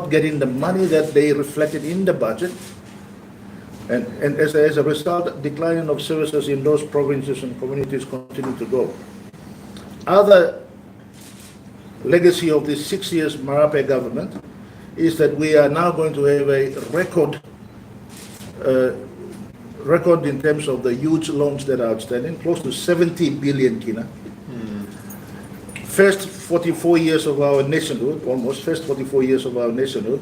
not getting the money that they reflected in the budget. And as a result, decline of services in those provinces and communities continue to go. Other legacy of this 6 years Marape government is that we are now going to have a record in terms of the huge loans that are outstanding, close to 70 billion kina. First 44 years of our nationhood, first 44 years of our nationhood,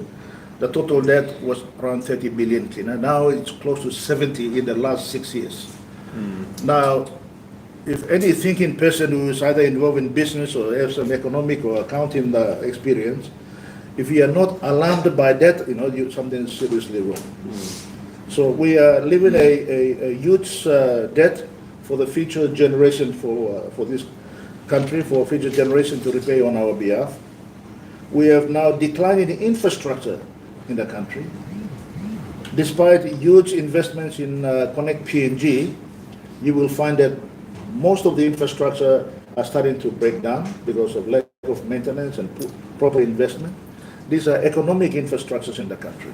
the total debt was around 30 billion kina. Now it's close to 70 in the last 6 years. Now, if any thinking person who is either involved in business or has some economic or accounting experience, if you are not alarmed by that, something is seriously wrong. So we are leaving a huge debt for the future generation for this country, for future generation to repay on our behalf. We have now declining infrastructure in the country. Despite huge investments in Connect PNG, you will find that most of the infrastructure are starting to break down because of lack of maintenance and proper investment. These are economic infrastructures in the country.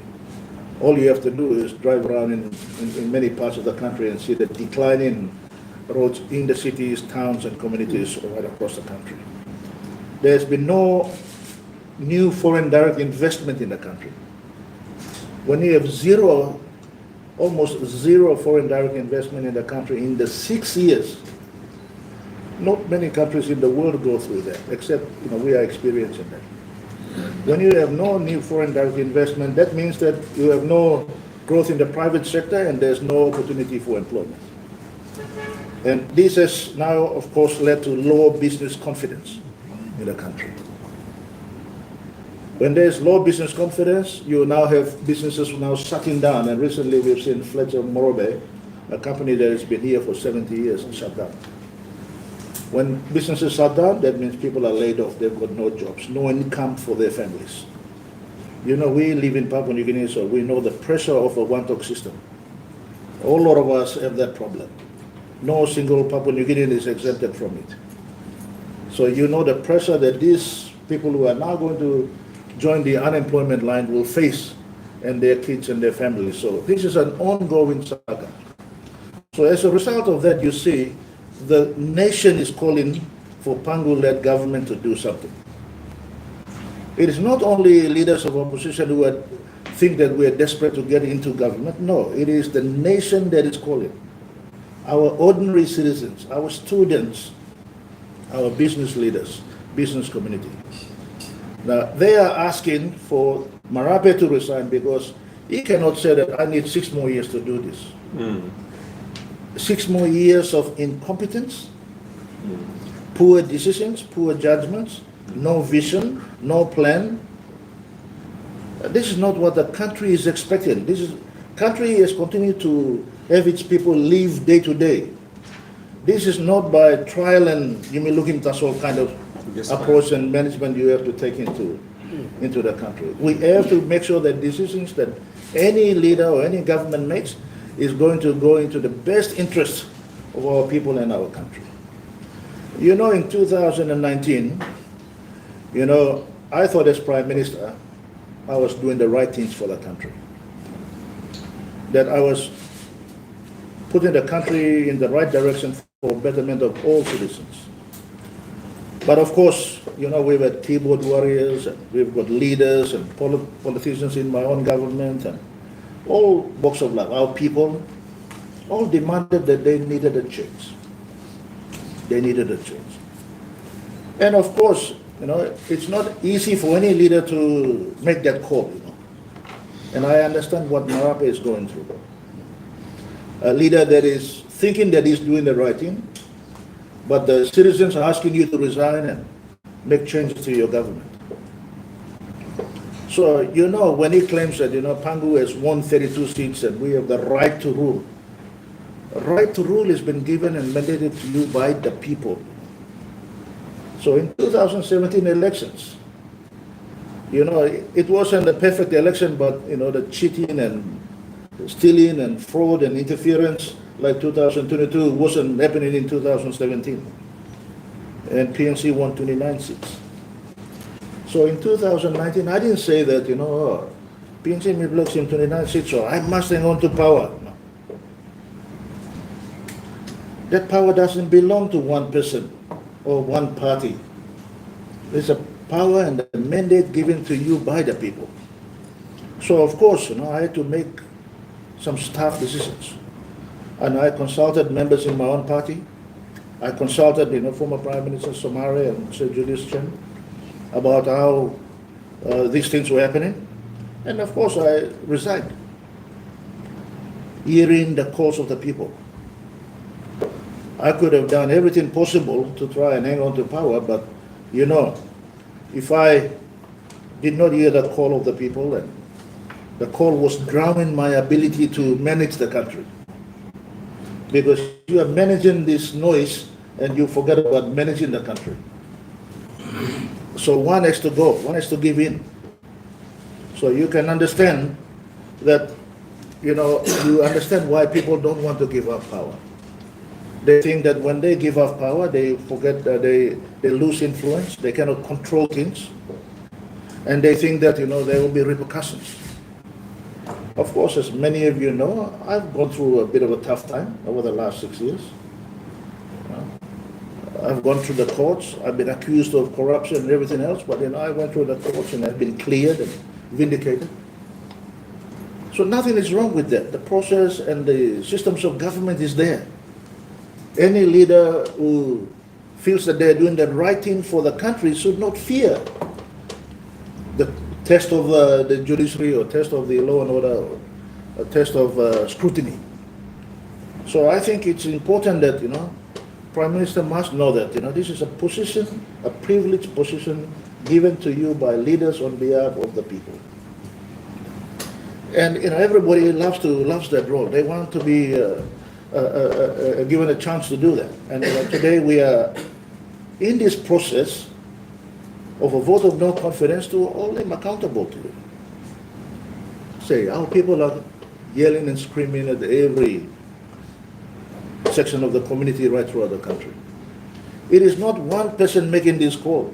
All you have to do is drive around in many parts of the country and see the decline in roads in the cities, towns, and communities right across the country. There's been no new foreign direct investment in the country. When you have almost zero foreign direct investment in the country in the 6 years, not many countries in the world go through that, except we are experiencing that. When you have no new foreign direct investment, that means that you have no growth in the private sector and there's no opportunity for employment. And this has now, of course, led to low business confidence in the country. When there's low business confidence, you now have businesses now shutting down. And recently we've seen Fletcher Morobe, a company that has been here for 70 years, shut down. When businesses shut down, that means people are laid off. They've got no jobs, no income for their families. We live in Papua New Guinea, so we know the pressure of a one-talk system. A lot of us have that problem. No single Papua New Guinean is exempted from it. So the pressure that these people who are now going to join the unemployment line will face, and their kids and their families. So this is an ongoing saga. So as a result of that, you see, the nation is calling for Pangu-led government to do something. It is not only leaders of opposition who think that we are desperate to get into government. No, it is the nation that is calling. Our ordinary citizens, our students, our business leaders, business community. Now, they are asking for Marape to resign because he cannot say that I need 6 more years to do this. 6 more years of incompetence, poor decisions, poor judgments, no vision, no plan. This is not what the country is expecting. Country has continued to have its people live day to day. This is not by trial and looking at all kind of approach and management you have to take into the country. We have to make sure that decisions that any leader or any government makes is going to go into the best interest of our people and our country. In 2019, I thought as Prime Minister, I was doing the right things for the country. That I was putting the country in the right direction for betterment of all citizens. But of course, we've had keyboard warriors, and we've got leaders and politicians in my own government, and all walks of life, our people, all demanded that they needed a change. They needed a change. And of course, it's not easy for any leader to make that call, And I understand what Marape is going through. A leader that is thinking that he's doing the right thing, but the citizens are asking you to resign and make changes to your government. So, when he claims that, Pangu has won 32 seats and we have the right to rule. The right to rule has been given and mandated to you by the people. So in 2017 elections, it wasn't a perfect election, but, the cheating and stealing and fraud and interference like 2022 wasn't happening in 2017. And PNC won 29 seats. So in 2019, I didn't say that, PNC may block him 29 seats, so I must hang on to power. No. That power doesn't belong to one person or one party. It's a power and a mandate given to you by the people. So of course, I had to make some tough decisions. And I consulted members in my own party. I consulted, former Prime Minister Somare and Sir Julius Chen about how these things were happening. And of course, I resigned, hearing the calls of the people. I could have done everything possible to try and hang on to power, but if I did not hear the call of the people, and the call was drowning my ability to manage the country. Because you are managing this noise and you forget about managing the country. So one has to go, one has to give in. So you can understand that, you understand why people don't want to give up power. They think that when they give up power, they forget that they lose influence, they cannot control things, and they think that, there will be repercussions. Of course, as many of you know, I've gone through a bit of a tough time over the last 6 years. I've gone through the courts, I've been accused of corruption and everything else, but I went through the courts and I've been cleared and vindicated. So nothing is wrong with that. The process and the systems of government is there. Any leader who feels that they're doing the right thing for the country should not fear the test of the judiciary or test of the law and order, a test of scrutiny. So I think it's important that, Prime Minister must know that, this is a position, a privileged position given to you by leaders on behalf of the people. And, everybody loves that role. They want to be given a chance to do that. And today we are in this process of a vote of no confidence to hold him accountable to it. Say, our people are yelling and screaming at every section of the community right throughout the country. It is not one person making this call.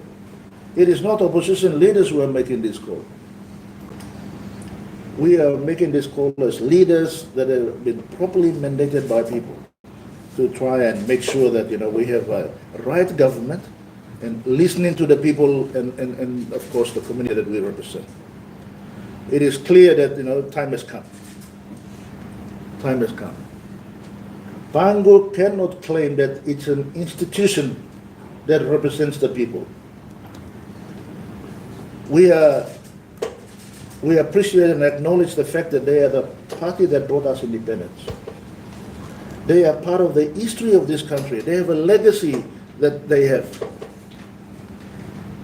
It is not opposition leaders who are making this call. We are making this call as leaders that have been properly mandated by people to try and make sure that we have a right government and listening to the people and of course the community that we represent. It is clear that time has come. Time has come. Pangu cannot claim that it's an institution that represents the people. We appreciate and acknowledge the fact that they are the party that brought us independence. They are part of the history of this country. They have a legacy that they have.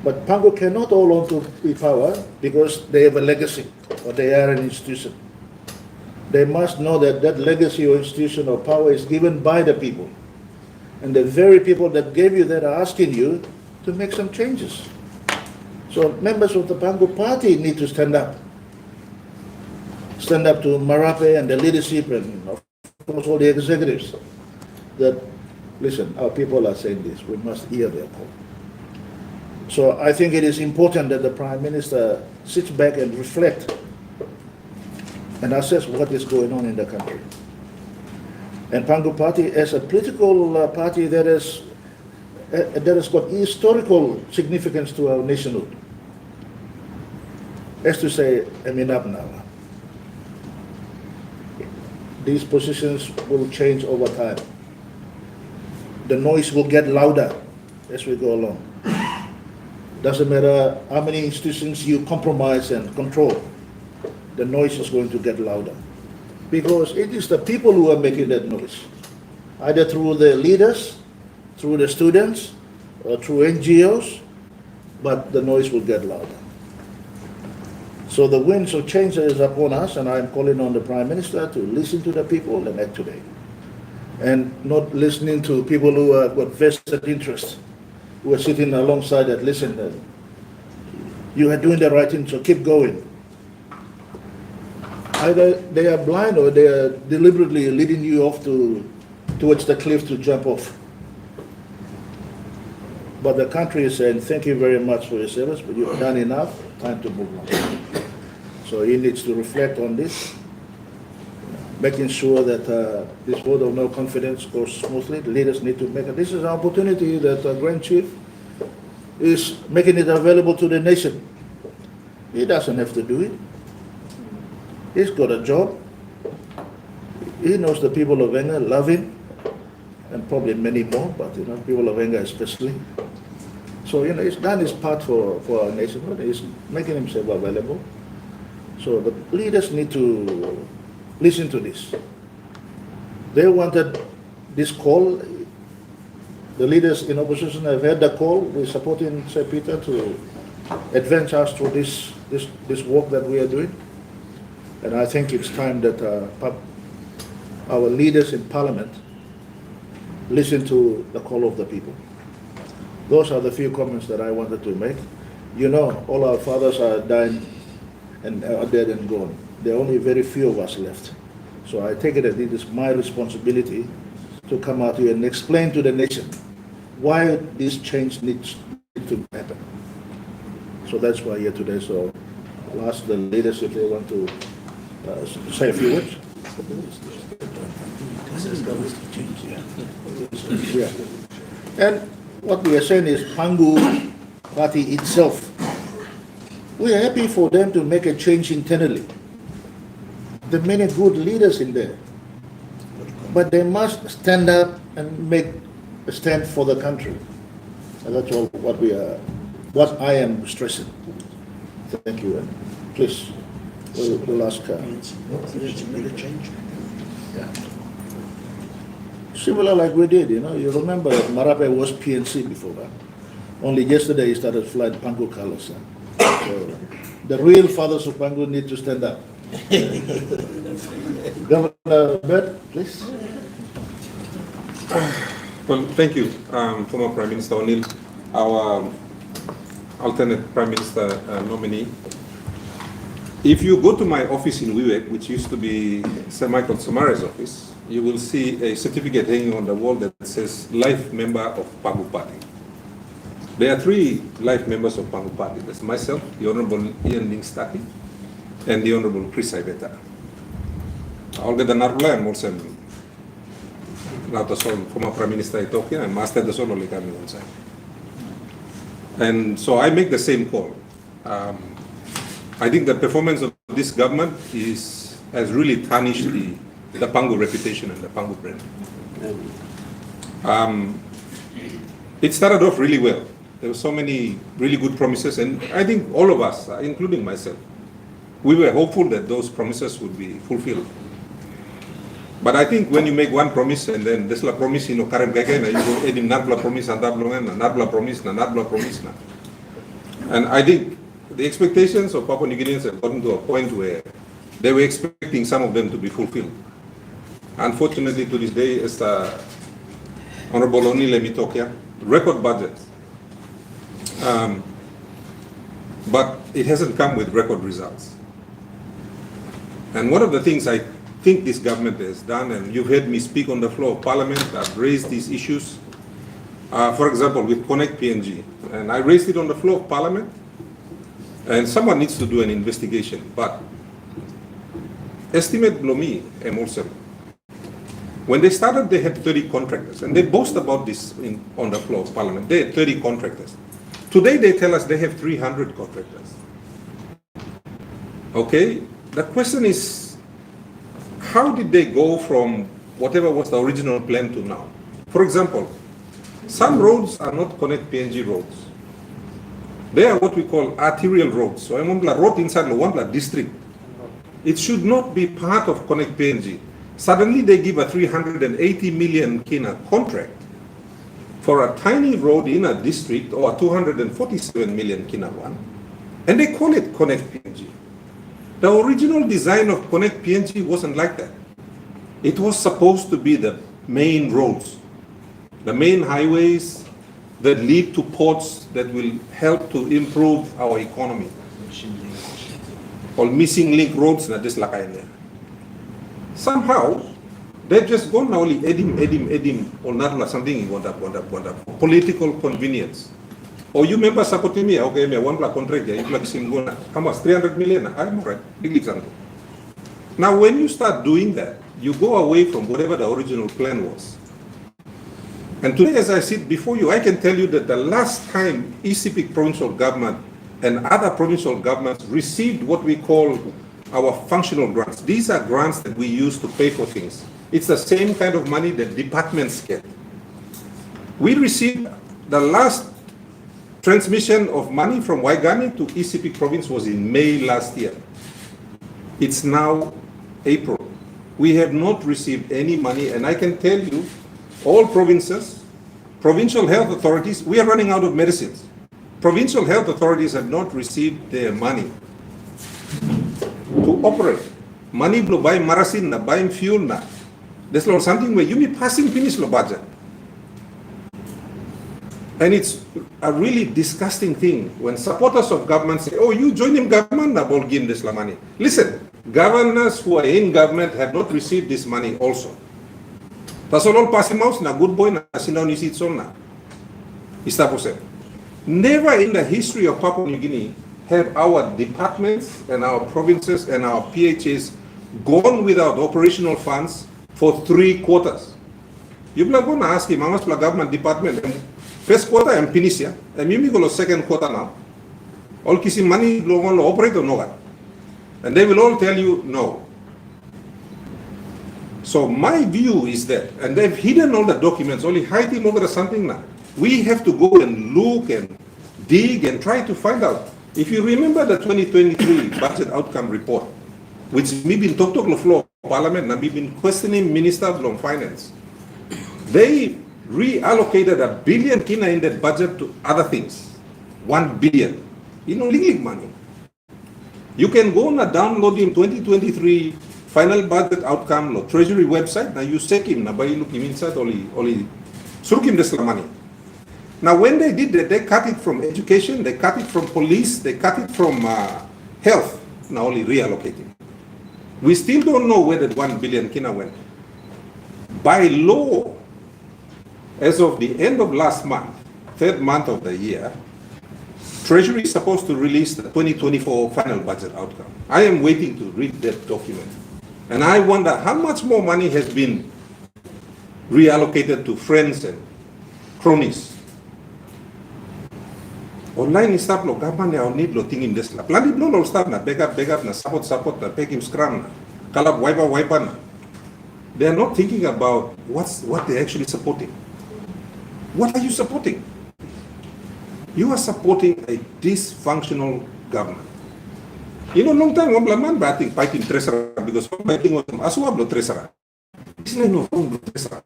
But Pangu cannot hold on to power because they have a legacy or they are an institution. They must know that that legacy or institution or power is given by the people. And the very people that gave you that are asking you to make some changes. So members of the Pangu party need to stand up. Stand up to Marape and the leadership and of course all the executives that, listen, our people are saying this, we must hear their call. So I think it is important that the Prime Minister sits back and reflect and assess what is going on in the country. And Pangu Party as a political party that has got historical significance to our nationhood has to say, enough now. These positions will change over time. The noise will get louder as we go along. Doesn't matter how many institutions you compromise and control, the noise is going to get louder. Because it is the people who are making that noise, either through the leaders, through the students, or through NGOs, but the noise will get louder. So the winds of change is upon us, and I'm calling on the Prime Minister to listen to the people and act today. And not listening to people who have got vested interest, who are sitting alongside that, listen, you are doing the right thing, so keep going. Either they are blind or they are deliberately leading you off towards the cliff to jump off. But the country is saying, thank you very much for your service, but you've done enough, time to move on. So he needs to reflect on this, making sure that this vote of no confidence goes smoothly. The leaders need to make it. This is an opportunity that the Grand Chief is making it available to the nation. He doesn't have to do it. He's got a job. He knows the people of Venga love him, and probably many more, but people of Venga especially. So he's done his part for our nation. He's making himself available. So the leaders need to listen to this. They wanted this call. The leaders in opposition have had the call. We're supporting Sir Peter to advance us through this work that we are doing. And I think it's time that our leaders in Parliament listen to the call of the people. Those are the few comments that I wanted to make. All our fathers are dying and are dead and gone. There are only very few of us left. So I take it that it is my responsibility to come out here and explain to the nation why this change needs to happen. So that's why here today. So I'll ask the leaders if they want to say a few words. Yeah. And what we are saying is Pangu party itself, we are happy for them to make a change internally. There are many good leaders in there, but they must stand up and make a stand for the country. And that's all what I am stressing. Thank you. And please, we'll ask. Yeah. Similar like we did, you remember Marape was PNC before that. Only yesterday he started flying Pangu colors. So the real fathers of Pangu need to stand up. Governor Bert, please. Well, thank you, former Prime Minister O'Neill, our alternate Prime Minister nominee. If you go to my office in Wewak, which used to be Sir Michael Somare's office, you will see a certificate hanging on the wall that says Life Member of Pangu Party. There are 3 life members of Pangu Party. That's myself, the Honorable Ian Lingstaki, and the Honorable Chris Ibeta. Olga Danarula and also former Prime Minister Ethiopia and Master the Solo Likami Onsai. And so I make the same call. I think the performance of this government has really tarnished the Pangu reputation and the Pangu brand. It started off really well. There were so many really good promises, and I think all of us, including myself, we were hopeful that those promises would be fulfilled. But I think when you make one promise and then this la promise, current gagana, you go add narbla promise and narbla promise, narbla promise. And I think the expectations of Papua New Guineans have gotten to a point where they were expecting some of them to be fulfilled. Unfortunately, to this day, as the Honorable O'Neill Mitokia, record budget. But it hasn't come with record results. And one of the things I think this government has done, and you've heard me speak on the floor of Parliament, I've raised these issues. For example, with Connect PNG, and I raised it on the floor of Parliament, and someone needs to do an investigation. But estimate Blomi Emulsem, when they started, they had 30 contractors, and they boast about this on the floor of Parliament. They had 30 contractors. Today, they tell us they have 300 contractors. Okay, the question is, how did they go from whatever was the original plan to now? For example, some roads are not Connect PNG roads. They are what we call arterial roads. So I'm on the road inside the district. It should not be part of Connect PNG. Suddenly they give a 380 million kina contract for a tiny road in a district, or a 247 million kina one, and they call it Connect PNG. The original design of Connect PNG wasn't like that. It was supposed to be the main roads, the main highways that lead to ports that will help to improve our economy. Or missing link roads na this lakay niya. Somehow, They've just gone now only edim, or not something for political convenience. Or you remember supporting me, okay, me one black contract, you black Simgona, how much? 300 million? I'm all right, big example. Now, when you start doing that, you go away from whatever the original plan was. And today, as I sit before you, I can tell you that the last time ECP provincial government and other provincial governments received what we call our functional grants. These are grants that we use to pay for things. It's the same kind of money that departments get. We received the last transmission of money from Waigani to ECP province was in May last year. It's now April. We have not received any money, and I can tell you, all provinces, provincial health authorities, we are running out of medicines. Provincial health authorities have not received their money to operate. Money blow buy marasin na, buying fuel na. There's something where you be passing finish lo budget. And it's a really disgusting thing when supporters of government say, oh, you join in government, na ball give this money. Listen, governors who are in government have not received this money also. Tas all passing mouse na good boy na sinaw ni sitson na. Istapos. Never in the history of Papua New Guinea have our departments and our provinces and our PHAs gone without operational funds for 3 quarters. You are going to ask him, how much the government department, first quarter and finish, and you go to second quarter now. All kissing money, going to operate or no. And they will all tell you no. So my view is that, and they've hidden all the documents, only hiding over something now. We have to go and look and dig and try to find out. If you remember the 2023 budget outcome report, which we've been talking to the floor of Parliament and we've been questioning ministers of finance, they reallocated $1 billion kina in that budget to other things. 1 billion. You know, legal money. You can go and download him 2023 final budget outcome no Treasury website. Now you check him. Now you look him inside only suruk him this money. Now when they did that, they cut it from education, they cut it from police, they cut it from health. Now only reallocating. We still don't know where that 1 billion kina went. By law, as of the end of last month, 3rd month of the year, Treasury is supposed to release the 2024 final budget outcome. I am waiting to read that document. And I wonder how much more money has been reallocated to friends and cronies. Online staff lo government ya need lo tingin des la. Plan iblo lo staff na backup na support na pek him scrum na. Kalab wiper na. They are not thinking about what they're actually supporting. What are you supporting? You are supporting a dysfunctional government. You know, long time, man fighting treasurer because fighting was aswab lo treasurer. This is no treasurer.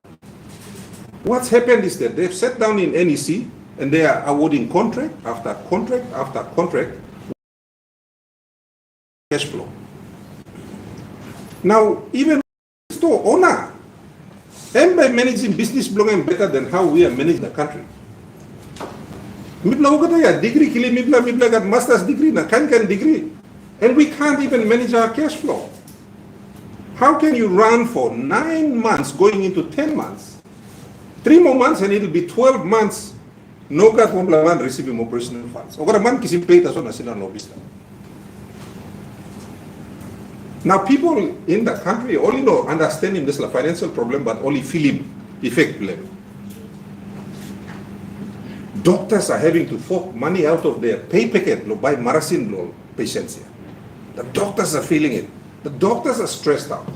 What's happened is that they've sat down in NEC and they are awarding contract after contract after contract cash flow. Now, even store owner, and by managing business blogging better than how we are managing the country. Mibla ugata ya degree kili mibla got master's degree na kan degree, and we can't even manage our cash flow. How can you run for 9 months going into 10 months? 3 more months and it'll be 12 months. No got one man receiving operational funds. Ogara man kisim pay taso na sila no business. Now people in the country only know understanding this financial problem, but only feeling effect blame. Doctors are having to fork money out of their pay packet to buy marasin patients here. The doctors are feeling it. The doctors are stressed out.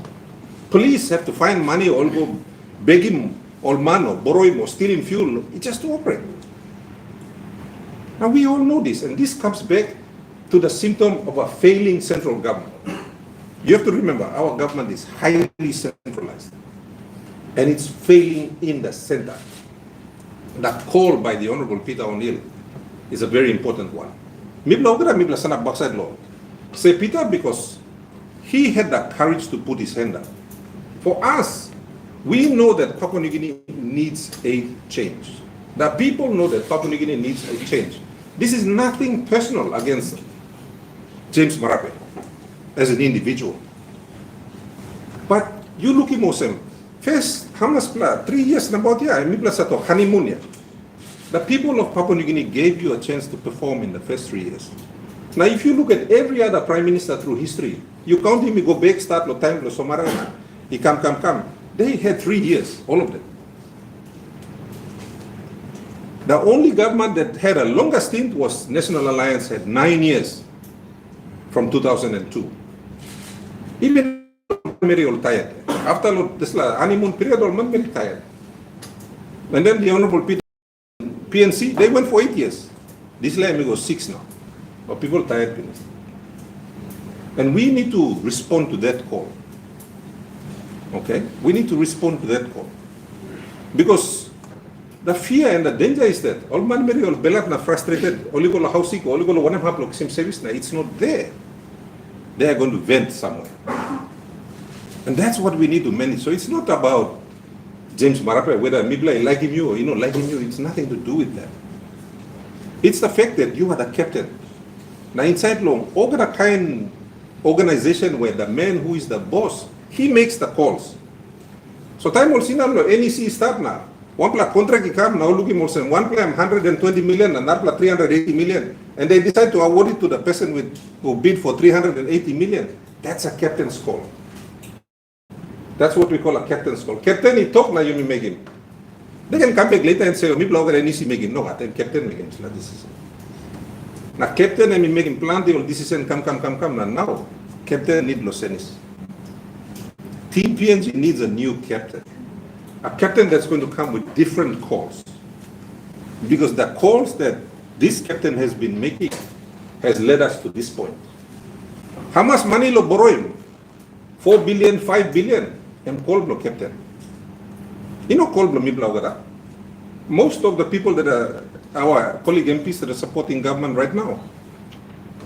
Police have to find money or go beg him or man or borrow him or steal him fuel. It's just to operate. Now we all know this, and this comes back to the symptom of a failing central government. You have to remember, our government is highly centralized, and it's failing in the center. That call by the Honorable Peter O'Neill is a very important one. Mibla sanak backside law. Say Peter because he had the courage to put his hand up. For us, we know that Papua New Guinea needs a change. The people know that Papua New Guinea needs a change. This is nothing personal against James Marape as an individual. But you look at Mosem, First, Hamas Pla, 3 years na about ya, mi plus ato honeymoon ya. The people of Papua New Guinea gave you a chance to perform in the first 3 years. Now, if you look at every other prime minister through history, you count him, you go back, start lo time lo Somarana, he come. They had 3 years, all of them. The only government that had a longer stint was National Alliance, had 9 years from 2002. Even very tired. After this honeymoon period, all very tired. And then the Honorable Peter PNC, they went for 8 years. This time we go 6 now. But people tired. And we need to respond to that call. Okay? We need to respond to that call. Because the fear and the danger is that all man very all belat na frustrated, all go housing, all go one half block same service na it's not there. They are going to vent somewhere. And that's what we need to manage. So it's not about James Marape, whether Mibla liking you or you not liking you, it's nothing to do with that. It's the fact that you are the captain. Now inside Long, a kind organization where the man who is the boss, he makes the calls. So time will see now NEC start now. One play contract come now looking more than one play 120 million, another play 380 million. And they decide to award it to the person who bid for 380 million. That's a captain's call. That's what we call a captain's call. Captain, he talk now, you may make him. They can come back later and say, oh, me blogger and NEC make him. No, I think captain make him. This is now captain and me make him plan the decision come. Now, captain need Losenis. Team PNG needs a new captain. A captain that's going to come with different calls. Because the calls that this captain has been making has led us to this point. How much money lo borrow him? 4 billion, 5 billion. I'm called no captain. You know, called me blogger. Most of the people that are our colleague MPs that are supporting government right now,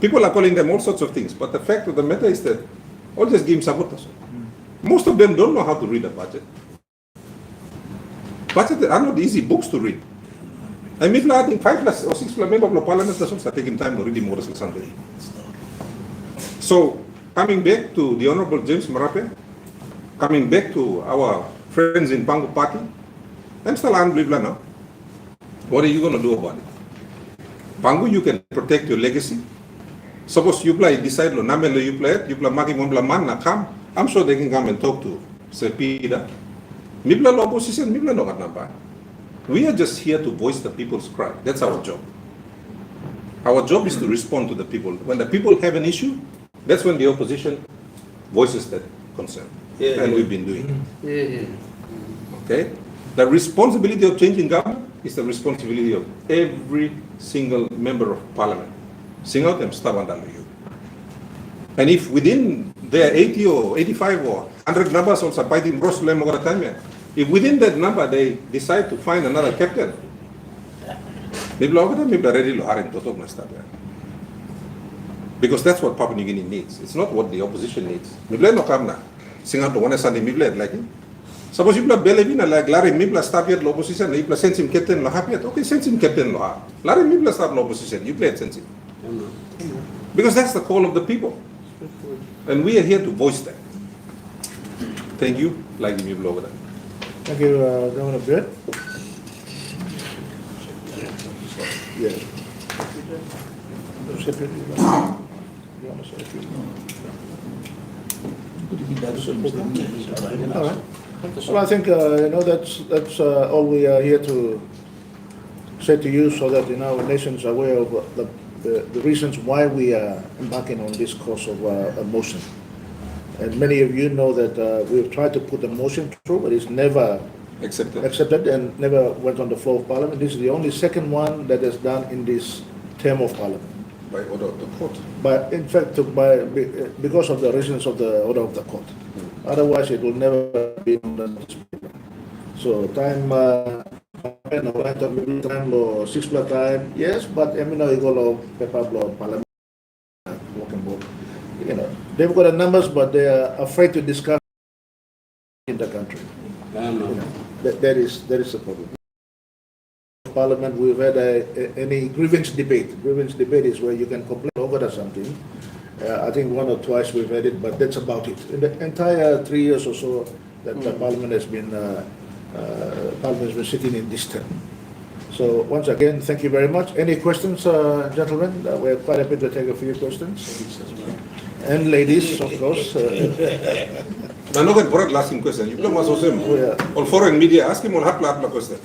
people are calling them all sorts of things. But the fact of the matter is that all just give sabotage. Most of them don't know how to read a budget. Budget are not easy books to read. I mean, I think 5 plus or 6 plus members of parliament are taking time to read the Morris Sunday. So, coming back to the Honorable James Marape, coming back to our friends in Pangu Party, I'm still unbelievable now. What are you going to do about it? Pangu, you can protect your legacy. Suppose you play, decide, you play, man na come. I'm sure they can come and talk to Sir Peter. Mibla lo opposition, Mibla no namba. We are just here to voice the people's cry. That's our job. Our job is to respond to the people. When the people have an issue, that's when the opposition voices that concern. And we've been doing it. Okay? The responsibility of changing government is the responsibility of every single member of parliament. Sing out them, stop under you. And if within their 80 or 85 or 100 numbers also fighting Roslem over time, if within that number they decide to find another captain, maybe ready to hire to talk. Because that's what Papua New Guinea needs. It's not what the opposition needs. Maybe no come now. Sing out to one Sunday, maybe like it. Suppose you play Belevina like Larry Mibla start yet opposition, you play sense him captain lo happy. Okay, sense him captain lo ha. Larry Mibla start opposition, you play sense him. Because that's the call of the people. And we are here to voice that. Thank you. Like Mibla over there. Thank you, Governor Brett. Yeah. All right. Well, I think that's all we are here to say to you, so that our nation is aware of the reasons why we are embarking on this course of a motion. And many of you know that we've tried to put the motion through, but it's never accepted and never went on the floor of Parliament. This is the only second one that is done in this term of Parliament. By order of the court. But in fact, because of the reasons of the order of the court. Otherwise, it will never be done. So time or 6 plus time, yes, but you go paper blow Parliament, walking board. They've got the numbers, but they are afraid to discuss in the country. That is the problem. Parliament, we've had any grievance debate. Grievance debate is where you can complain over something. I think 1 or twice we've had it, but that's about it. In the entire 3 years or so, that the Parliament has been sitting in this term. So once again, thank you very much. Any questions, gentlemen? We're quite happy to take a few questions. And ladies, of course. I'm not going to last him question. You don't want to Yeah. all foreign media ask him all hapla question.